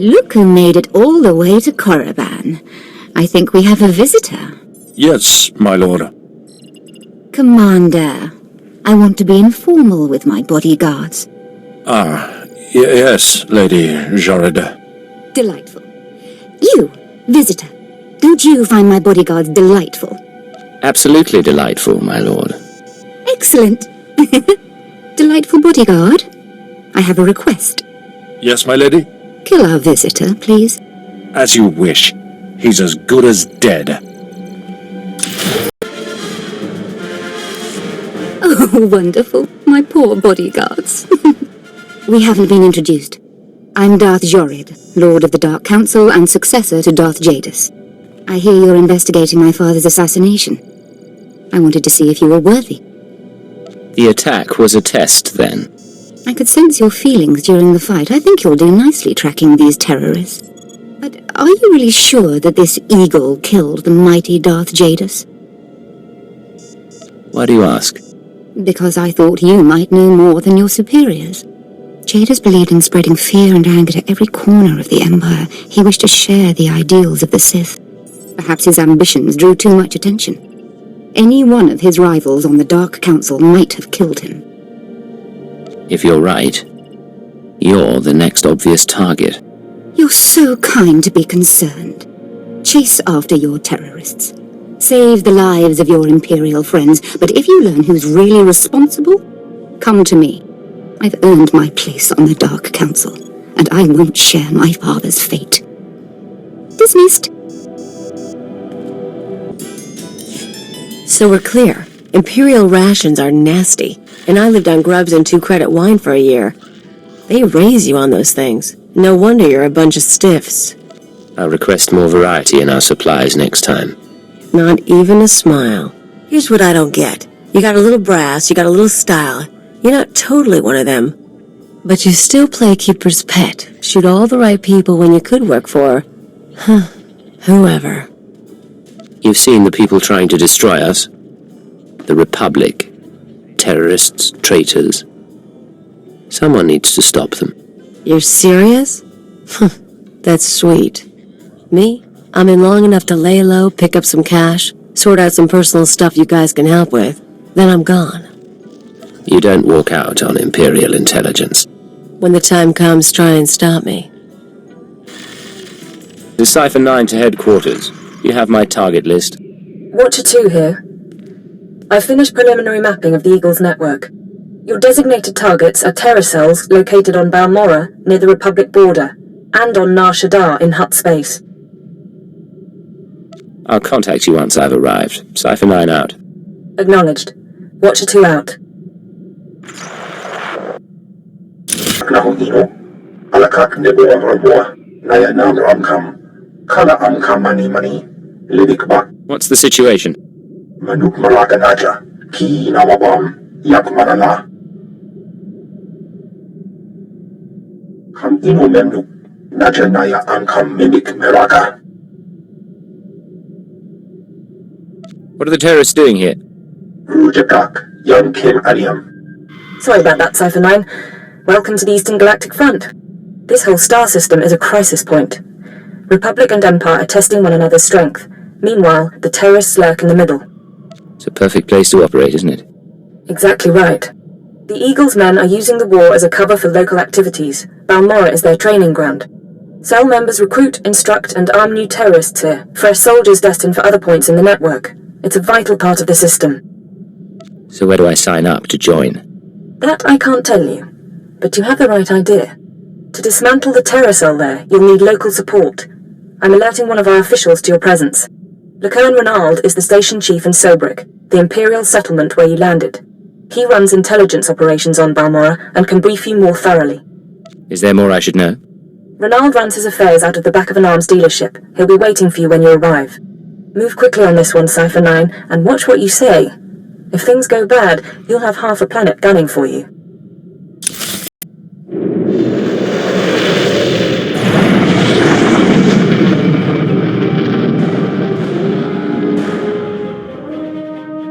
Look who made it all the way to Korriban. I think we have a visitor. Yes, my lord. Commander, I want to be informal with my bodyguards. Yes, Lady Jorid. Delightful. You, visitor, don't you find my bodyguards delightful? Absolutely delightful, my lord. Excellent. Delightful bodyguard, I have a request. Yes, my lady? Kill our visitor, please. As you wish. He's as good as dead. Oh, wonderful. My poor bodyguards. We haven't been introduced. I'm Darth Jorid, Lord of the Dark Council and successor to Darth Jadis. I hear you're investigating my father's assassination. I wanted to see if you were worthy. The attack was a test, then. I could sense your feelings during the fight. I think you'll do nicely tracking these terrorists. But are you really sure that this eagle killed the mighty Darth Jadis? Why do you ask? Because I thought you might know more than your superiors. Jadis believed in spreading fear and anger to every corner of the Empire. He wished to share the ideals of the Sith. Perhaps his ambitions drew too much attention. Any one of his rivals on the Dark Council might have killed him. If you're right, you're the next obvious target. You're so kind to be concerned. Chase after your terrorists. Save the lives of your Imperial friends, but if you learn who's really responsible, come to me. I've earned my place on the Dark Council, and I won't share my father's fate. Dismissed. So we're clear. Imperial rations are nasty, and I lived on grubs and 2-credit wine for a year. They raise you on those things. No wonder you're a bunch of stiffs. I'll request more variety in our supplies next time. Not even a smile. Here's what I don't get. You got a little brass, you got a little style. You're not totally one of them. But you still play keeper's pet. Shoot all the right people when you could work for... whoever. You've seen the people trying to destroy us. The Republic. Terrorists, traitors. Someone needs to stop them. You're serious? That's sweet. Me? I'm in long enough to lay low, pick up some cash, sort out some personal stuff you guys can help with. Then I'm gone. You don't walk out on Imperial intelligence. When the time comes, try and stop me. Decipher 9 to headquarters. You have my target list. Watcher 2 here. I've finished preliminary mapping of the Eagle's network. Your designated targets are terror cells located on Balmorra near the Republic border, and on Nar Shaddaa in Hutt space. I'll contact you once I've arrived. Cipher 9 out. Acknowledged. Watcher 2 out. What's the situation? What are the terrorists doing here? Sorry about that, Cipher 9. Welcome to the Eastern Galactic Front. This whole star system is a crisis point. Republic and Empire are testing one another's strength. Meanwhile, the terrorists lurk in the middle. It's a perfect place to operate, isn't it? Exactly right. The Eagle's men are using the war as a cover for local activities. Balmorra is their training ground. Cell members recruit, instruct, and arm new terrorists here, fresh soldiers destined for other points in the network. It's a vital part of the system. So where do I sign up to join? That I can't tell you, but you have the right idea. To dismantle the terror cell there, you'll need local support. I'm alerting one of our officials to your presence. Lieutenant Renald is the station chief in Sobrik, the Imperial settlement where you landed. He runs intelligence operations on Balmorra and can brief you more thoroughly. Is there more I should know? Renald runs his affairs out of the back of an arms dealership. He'll be waiting for you when you arrive. Move quickly on this one, Cipher 9, and watch what you say. If things go bad, you'll have half a planet gunning for you.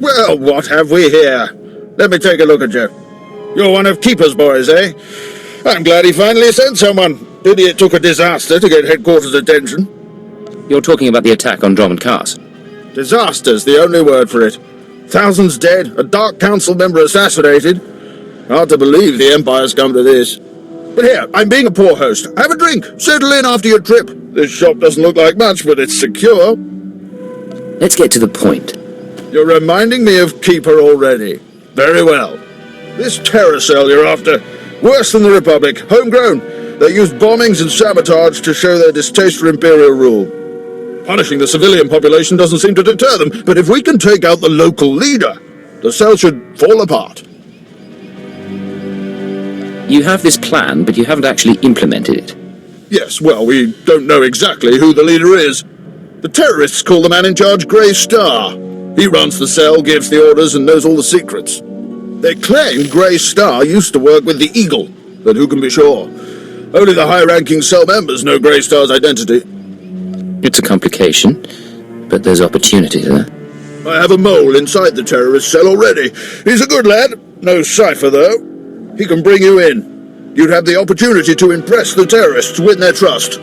Well, what have we here? Let me take a look at you. You're one of Keeper's boys, eh? I'm glad he finally sent someone. Idiot took a disaster to get headquarters attention. You're talking about the attack on Drummond Cast. Disaster's the only word for it. Thousands dead, a Dark Council member assassinated. Hard to believe the Empire's come to this. But here, I'm being a poor host. Have a drink. Settle in after your trip. This shop doesn't look like much, but it's secure. Let's get to the point. You're reminding me of Keeper already. Very well. This terror cell you're after, worse than the Republic, homegrown. They use bombings and sabotage to show their distaste for Imperial rule. Punishing the civilian population doesn't seem to deter them, but if we can take out the local leader, the cell should fall apart. You have this plan, but you haven't actually implemented it. Yes, well, we don't know exactly who the leader is. The terrorists call the man in charge Grey Star. He runs the cell, gives the orders, and knows all the secrets. They claim Grey Star used to work with the Eagle, but who can be sure? Only the high-ranking cell members know Grey Star's identity. It's a complication, but there's opportunity there. I have a mole inside the terrorist cell already. He's a good lad. No cipher, though. He can bring you in. You'd have the opportunity to impress the terrorists, win their trust.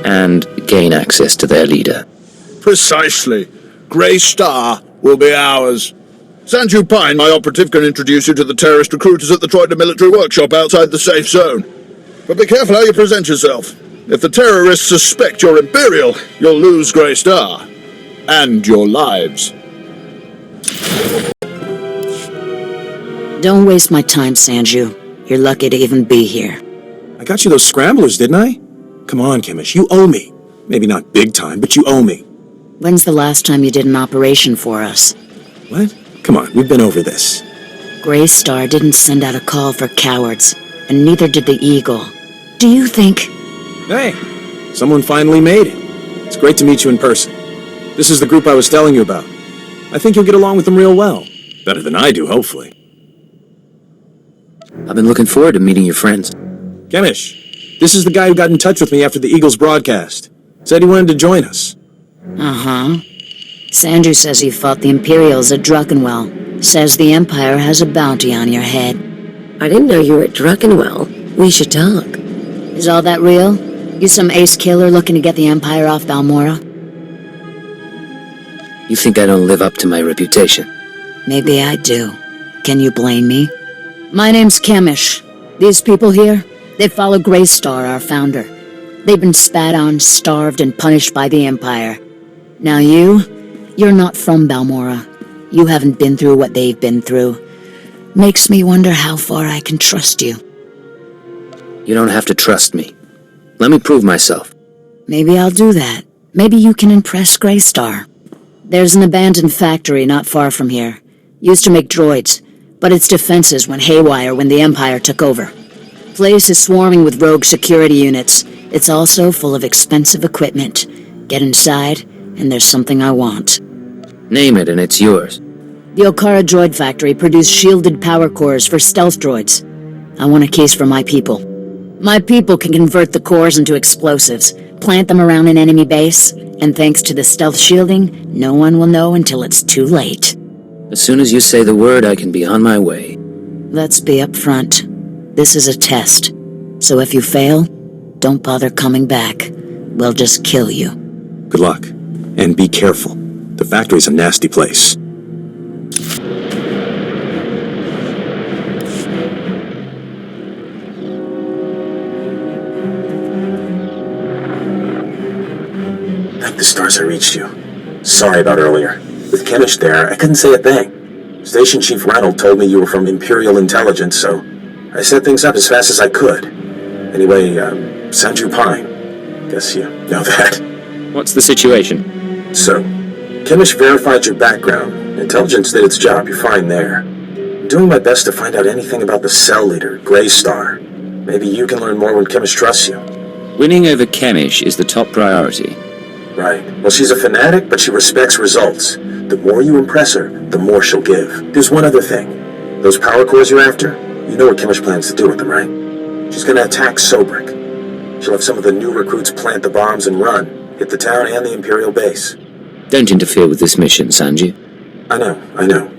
And gain access to their leader. Precisely. Grey Star will be ours. Sanju Pine, my operative, can introduce you to the terrorist recruiters at the Troida military workshop outside the safe zone. But be careful how you present yourself. If the terrorists suspect you're Imperial, you'll lose Grey Star. And your lives. Don't waste my time, Sanju. You're lucky to even be here. I got you those scramblers, didn't I? Come on, Chemish, you owe me. Maybe not big time, but you owe me. When's the last time you did an operation for us? What? Come on, we've been over this. Grey Star didn't send out a call for cowards, and neither did the Eagle. Do you think... Hey, someone finally made it. It's great to meet you in person. This is the group I was telling you about. I think you'll get along with them real well. Better than I do, hopefully. I've been looking forward to meeting your friends. Chemish, this is the guy who got in touch with me after the Eagles broadcast. Said he wanted to join us. Uh-huh. Sanju says you fought the Imperials at Druckenwell. Says the Empire has a bounty on your head. I didn't know you were at Druckenwell. We should talk. Is all that real? You some ace killer looking to get the Empire off Balmorra? You think I don't live up to my reputation? Maybe I do. Can you blame me? My name's Chemish. These people here, they follow Grey Star, our founder. They've been spat on, starved, and punished by the Empire. Now you're not from Balmorra. You haven't been through what they've been through. Makes me wonder how far I can trust you. You don't have to trust me. Let me prove myself. Maybe I'll do that. Maybe you can impress Grey Star. There's an abandoned factory not far from here. Used to make droids, but its defenses went haywire when the Empire took over. Place is swarming with rogue security units. It's also full of expensive equipment. Get inside, and there's something I want. Name it and it's yours. The Okara Droid Factory produced shielded power cores for stealth droids. I want a case for my people. My people can convert the cores into explosives, plant them around an enemy base, and thanks to the stealth shielding, no one will know until it's too late. As soon as you say the word, I can be on my way. Let's be upfront. This is a test. So if you fail, don't bother coming back. We'll just kill you. Good luck. And be careful. The factory's a nasty place. Thank the stars I reached you. Sorry about earlier. With Chemish there, I couldn't say a thing. Station Chief Reynolds told me you were from Imperial Intelligence, so I set things up as fast as I could. Anyway, Sanju Pine. Guess you know that. What's the situation? So, Chemish verified your background. Intelligence did its job, you're fine there. I'm doing my best to find out anything about the cell leader, Grey Star. Maybe you can learn more when Chemish trusts you. Winning over Chemish is the top priority. Right. Well, she's a fanatic, but she respects results. The more you impress her, the more she'll give. There's one other thing. Those power cores you're after, you know what Chemish plans to do with them, right? She's gonna attack Sobrik. She'll have some of the new recruits plant the bombs and run, hit the town and the Imperial base. Don't interfere with this mission, Sanju. I know.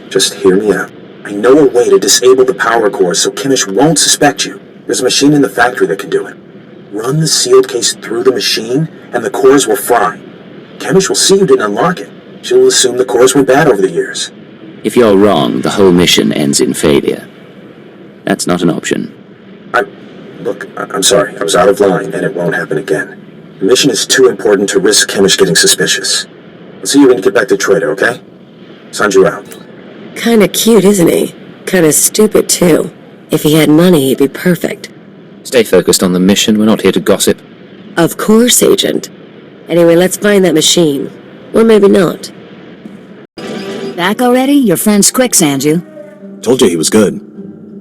Just hear me out. I know a way to disable the power cores so Chemish won't suspect you. There's a machine in the factory that can do it. Run the sealed case through the machine, and the cores will fry. Chemish will see you didn't unlock it. She'll assume the cores were bad over the years. If you're wrong, the whole mission ends in failure. That's not an option. Look, I'm sorry. I was out of line, and it won't happen again. The mission is too important to risk Chemish getting suspicious. I'll see you when you get back to Trader, okay? Sanju out. Kinda cute, isn't he? Kinda stupid, too. If he had money, he'd be perfect. Stay focused on the mission. We're not here to gossip. Of course, Agent. Anyway, let's find that machine. Or maybe not. Back already? Your friend's quick, Sanju. Told you he was good.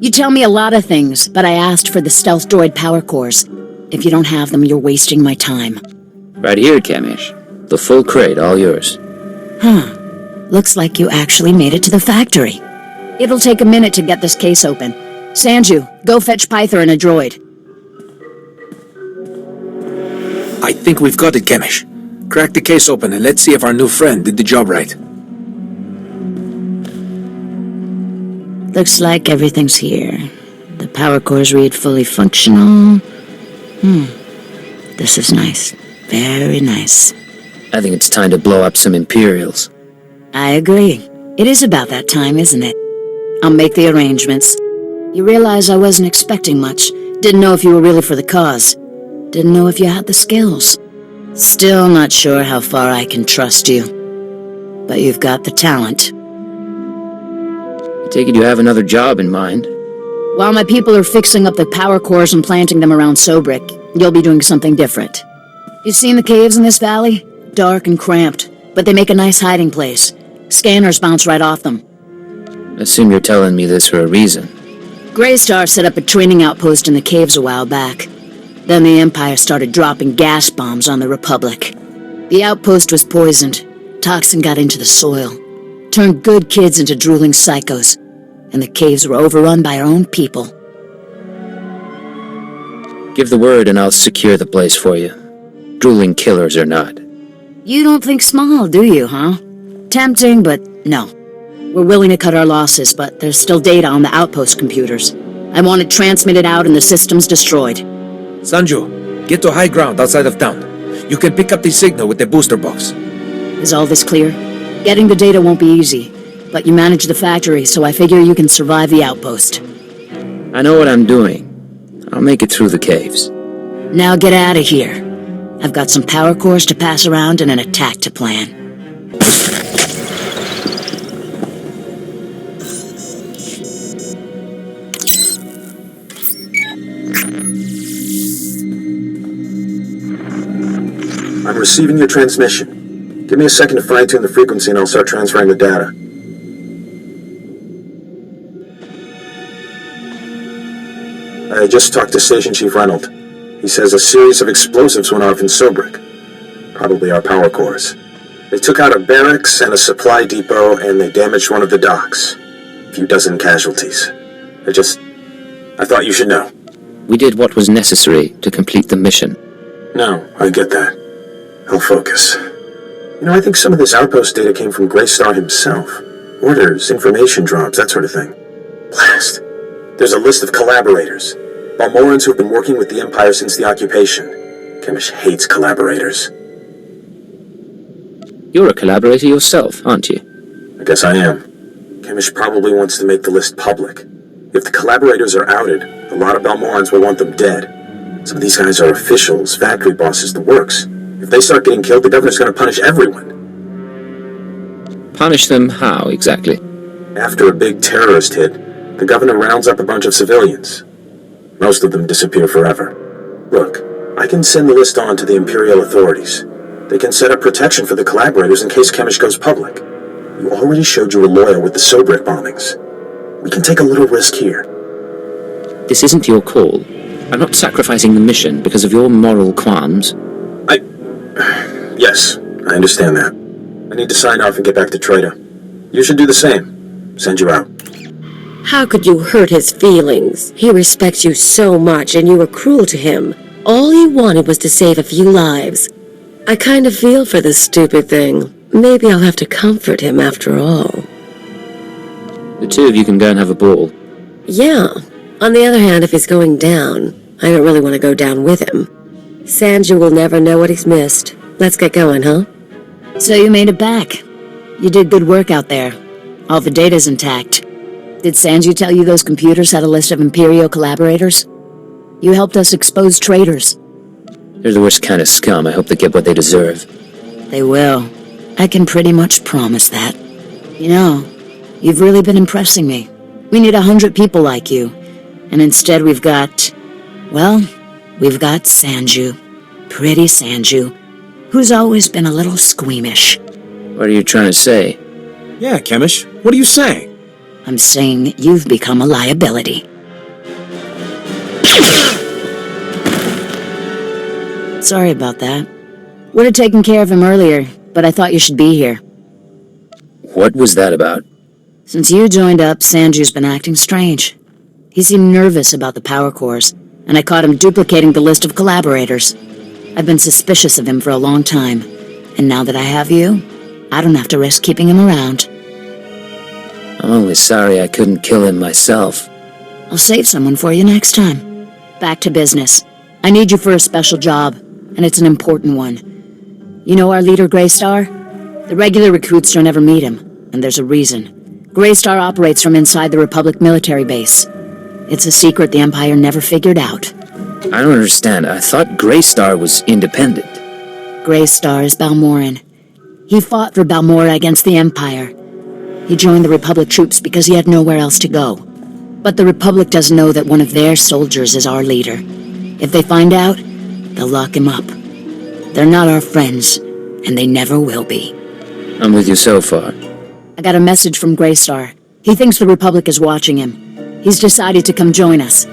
You tell me a lot of things, but I asked for the stealth droid power cores. If you don't have them, you're wasting my time. Right here, Chemish. The full crate, all yours. Huh. Looks like you actually made it to the factory. It'll take a minute to get this case open. Sanju, go fetch Pyther and a droid. I think we've got it, Chemish. Crack the case open and let's see if our new friend did the job right. Looks like everything's here. The power cores read fully functional. This is nice. Very nice. I think it's time to blow up some Imperials. I agree. It is about that time, isn't it? I'll make the arrangements. You realize I wasn't expecting much. Didn't know if you were really for the cause. Didn't know if you had the skills. Still not sure how far I can trust you. But you've got the talent. I take it you have another job in mind. While my people are fixing up the power cores and planting them around Sobrik, you'll be doing something different. You seen the caves in this valley? Dark and cramped, but they make a nice hiding place. Scanners bounce right off them. Assume you're telling me this for a reason. Greystar set up a training outpost in the caves a while back. Then the Empire started dropping gas bombs on the Republic. The outpost was poisoned. Toxin got into the soil. Turned good kids into drooling psychos. And the caves were overrun by our own people. Give the word and I'll secure the place for you. Drooling killers or not. You don't think small, do you, huh? Tempting, but no. We're willing to cut our losses, but there's still data on the outpost computers. I want it transmitted out and the systems destroyed. Sanju, get to high ground outside of town. You can pick up the signal with the booster box. Is all this clear? Getting the data won't be easy, but you manage the factory, so I figure you can survive the outpost. I know what I'm doing. I'll make it through the caves. Now get out of here. I've got some power cores to pass around and an attack to plan. I'm receiving your transmission. Give me a second to fine-tune the frequency and I'll start transferring the data. I just talked to Station Chief Reynolds. He says a series of explosives went off in Sobrik. Probably our power cores. They took out a barracks and a supply depot and they damaged one of the docks. A few dozen casualties. I thought you should know. We did what was necessary to complete the mission. No, I get that. I'll focus. I think some of this outpost data came from Greystar himself. Orders, information drops, that sort of thing. Blast. There's a list of collaborators. Balmorrans who've been working with the Empire since the occupation. Chemish hates collaborators. You're a collaborator yourself, aren't you? I guess I am. Chemish probably wants to make the list public. If the collaborators are outed, a lot of Balmorrans will want them dead. Some of these guys are officials, factory bosses, the works. If they start getting killed, the governor's going to punish everyone. Punish them how, exactly? After a big terrorist hit, the governor rounds up a bunch of civilians. Most of them disappear forever. Look, I can send the list on to the Imperial authorities. They can set up protection for the collaborators in case Chemish goes public. You already showed you were loyal with the Sobrik bombings. We can take a little risk here. This isn't your call. I'm not sacrificing the mission because of your moral qualms. Yes, I understand that. I need to sign off and get back to Trader. You should do the same. Send you out. How could you hurt his feelings? He respects you so much and you were cruel to him. All he wanted was to save a few lives. I kind of feel for this stupid thing. Maybe I'll have to comfort him after all. The two of you can go and have a ball. Yeah, On the other hand, if he's going down, I don't really want to go down with him. Sanju will never know what he's missed. Let's get going, huh? So you made it back. You did good work out there. All the data's intact. Did Sanju tell you those computers had a list of Imperial collaborators? You helped us expose traitors. They're the worst kind of scum. I hope they get what they deserve. They will. I can pretty much promise that. You know, you've really been impressing me. We need 100 people like you. And instead we've got... well, we've got Sanju. Pretty Sanju. Who's always been a little squeamish. What are you trying to say? Yeah, Chemish, what are you saying? I'm saying you've become a liability. Sorry about that. Would have taken care of him earlier, but I thought you should be here. What was that about? Since you joined up, Sanju's been acting strange. He seemed nervous about the power cores, and I caught him duplicating the list of collaborators. I've been suspicious of him for a long time, and now that I have you, I don't have to risk keeping him around. I'm only sorry I couldn't kill him myself. I'll save someone for you next time. Back to business. I need you for a special job, and it's an important one. You know our leader, Greystar? The regular recruits don't ever meet him, and there's a reason. Greystar operates from inside the Republic military base. It's a secret the Empire never figured out. I don't understand. I thought Greystar was independent. Greystar is Balmorran. He fought for Balmorra against the Empire. He joined the Republic troops because he had nowhere else to go. But the Republic doesn't know that one of their soldiers is our leader. If they find out, they'll lock him up. They're not our friends, and they never will be. I'm with you so far. I got a message from Greystar. He thinks the Republic is watching him. He's decided to come join us.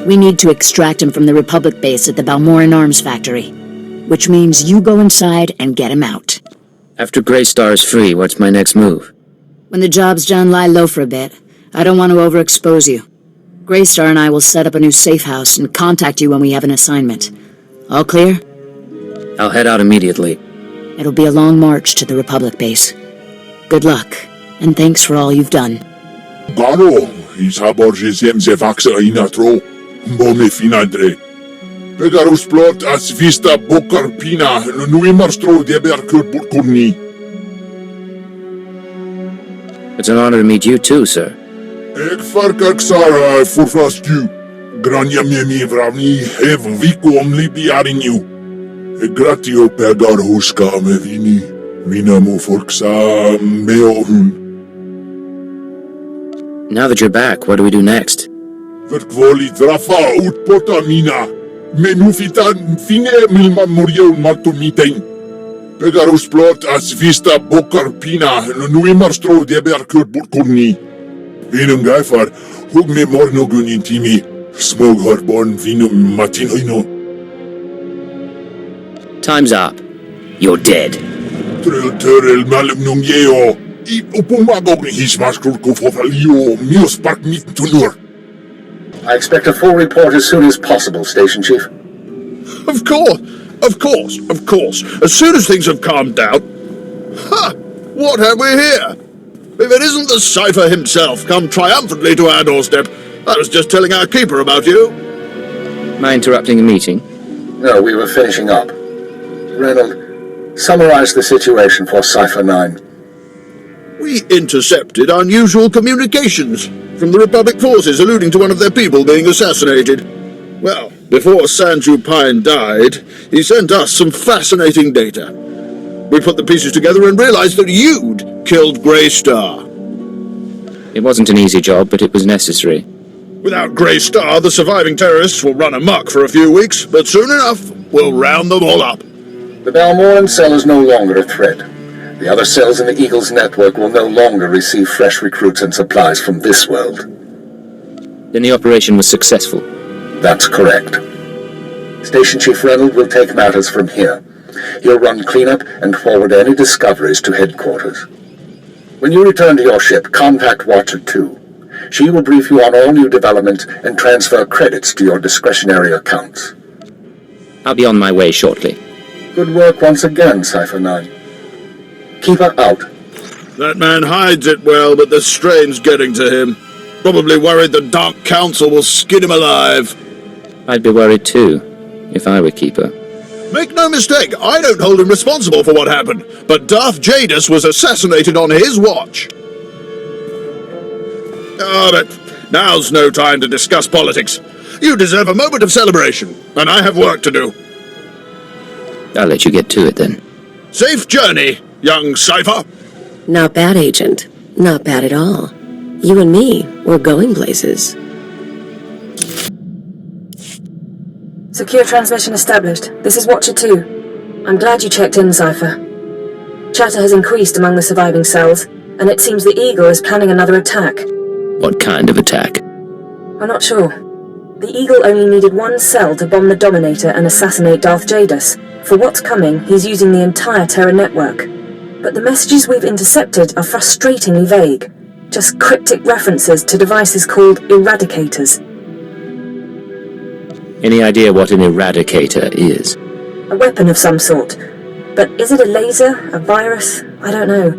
We need to extract him from the Republic base at the Balmorran Arms Factory. Which means you go inside and get him out. After Greystar is free, what's my next move? When the job's done, lie low for a bit. I don't want to overexpose you. Greystar and I will set up a new safe house and contact you when we have an assignment. All clear? I'll head out immediately. It'll be a long march to the Republic base. Good luck, and thanks for all you've done. Garo, isaborgesem zevaxa inatro, bome finadre. Pegarus plot as vista bokar pina, nuimarstro deberkur burkurni. It's an honor to meet you too, sir. Ek farkak sara furfrastu. Grania miemi vravni hev viku omlibi arinu. Gratio pegar huska me vini. Vinamo forksa meohun. Now that you're back, what do we do next? Verkvoli drafa ut potamina. Menufitan fine milman muriel martumitein. Pegarus plot as vista bokar pina, nuimarstro deberkur burkurni. Vinum gaifar, hugme mornogun intimi, smog harbon vinum matinoino. Time's up. You're dead. Tril turel malumnum yeo, I upumagogni hismaskur kofofalio, mios park tunur. I expect a full report as soon as possible, Station Chief. Of course. As soon as things have calmed down. Ha! What have we here? If it isn't the Cypher himself come triumphantly to our doorstep, I was just telling our keeper about you. Am I interrupting a meeting? No, we were finishing up. Reynold, summarize the situation for Cypher 9. We intercepted unusual communications from the Republic forces alluding to one of their people being assassinated. Well, before Sanju Pine died, he sent us some fascinating data. We put the pieces together and realized that you'd killed Greystar. It wasn't an easy job, but it was necessary. Without Greystar, the surviving terrorists will run amok for a few weeks, but soon enough, we'll round them all up. The Balmorran cell is no longer a threat. The other cells in the Eagle's network will no longer receive fresh recruits and supplies from this world. Then the operation was successful. That's correct. Station Chief Reynold will take matters from here. He'll run cleanup and forward any discoveries to headquarters. When you return to your ship, contact Watcher 2. She will brief you on all new development and transfer credits to your discretionary accounts. I'll be on my way shortly. Good work once again, Cypher 9. Keep her out. That man hides it well, but the strain's getting to him. Probably worried the Dark Council will skin him alive. I'd be worried too, if I were Keeper. Make no mistake, I don't hold him responsible for what happened, but Darth Jadus was assassinated on his watch. Ah, but now's no time to discuss politics. You deserve a moment of celebration, and I have work to do. I'll let you get to it then. Safe journey, young Cypher. Not bad, Agent. Not bad at all. You and me, we're going places. Secure transmission established. This is Watcher 2. I'm glad you checked in, Cypher. Chatter has increased among the surviving cells, and it seems the Eagle is planning another attack. What kind of attack? I'm not sure. The Eagle only needed one cell to bomb the Dominator and assassinate Darth Jadus. For what's coming, he's using the entire Terra network. But the messages we've intercepted are frustratingly vague. Just cryptic references to devices called Eradicators. Any idea what an Eradicator is? A weapon of some sort. But is it a laser? A virus? I don't know.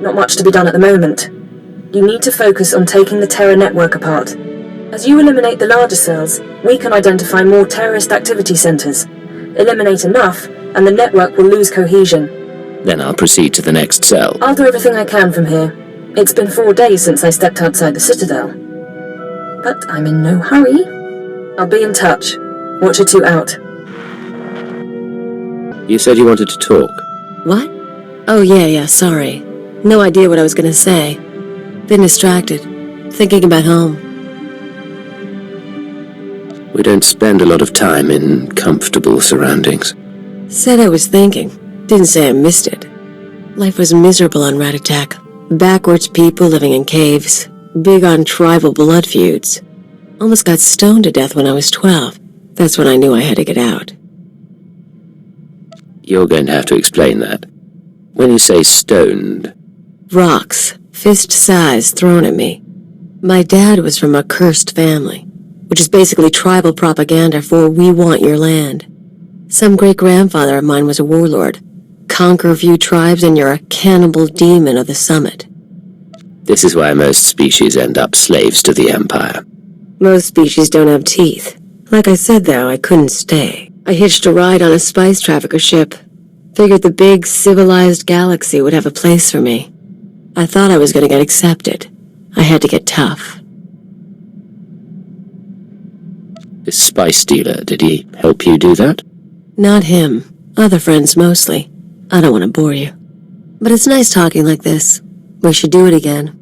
Not much to be done at the moment. You need to focus on taking the Terra network apart. As you eliminate the larger cells, we can identify more terrorist activity centers. Eliminate enough, and the network will lose cohesion. Then I'll proceed to the next cell. I'll do everything I can from here. It's been 4 days since I stepped outside the Citadel. But I'm in no hurry. I'll be in touch. Watcher 2 out. You said you wanted to talk. What? Oh, yeah, sorry. No idea what I was gonna say. Been distracted. Thinking about home. We don't spend a lot of time in comfortable surroundings. Said I was thinking. Didn't say I missed it. Life was miserable on Rat Attack. Backwards people living in caves. Big on tribal blood feuds. Almost got stoned to death when I was 12. That's when I knew I had to get out. You're going to have to explain that. When you say stoned... Rocks, fist size, thrown at me. My dad was from a cursed family, which is basically tribal propaganda for we want your land. Some great-grandfather of mine was a warlord. Conquer a few tribes and you're a cannibal demon of the summit. This is why most species end up slaves to the Empire. Most species don't have teeth. Like I said, though, I couldn't stay. I hitched a ride on a spice trafficker ship. Figured the big, civilized galaxy would have a place for me. I thought I was going to get accepted. I had to get tough. This spice dealer, did he help you do that? Not him. Other friends, mostly. I don't want to bore you. But it's nice talking like this. We should do it again.